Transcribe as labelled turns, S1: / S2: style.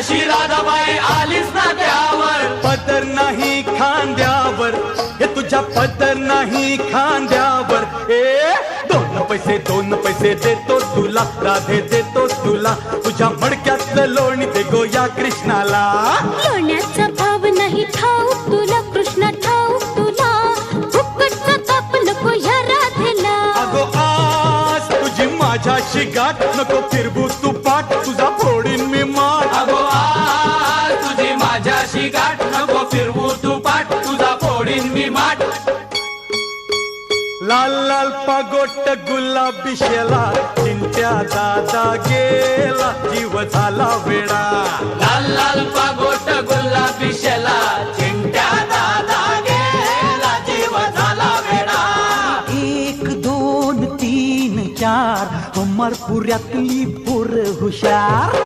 S1: तशी राधाबाई आलीच ना त्यावर.
S2: पदर नाही खांद्यावर, हे तुझ्या पदर नाही खांद्यावर. ए दोन पैसे देतो तुला, राधे देतो तुला. तुझ्या मडक्यातलं लोणी दे गो या कृष्णाला.
S3: लोण्याचा भाव नाही ठाऊक तुला, कृष्णा ठाऊक तुला. फुकटचा ताप नको या राधेला.
S2: अगो आज तुझी माझ्याशी गाठ, नको फिरवू तू पाठ, तुझा फोडीन मी माठ.
S1: अगो आज तुझी माझ्याशी गाठ, नको फिरवू तू पाठ, तुझा फोडीन मी माठ.
S2: लाल लाल पागोट गुलाबी शेला, चिंट्या दादा गेला, जीव झाला वेडा.
S1: लाल लाल पागोट गुलाबी शेला, चिंट्या दादा गेला, जीव झाला वेडा.
S4: 1 2 3 4 अमरपुऱ्यातली पोर हुशार.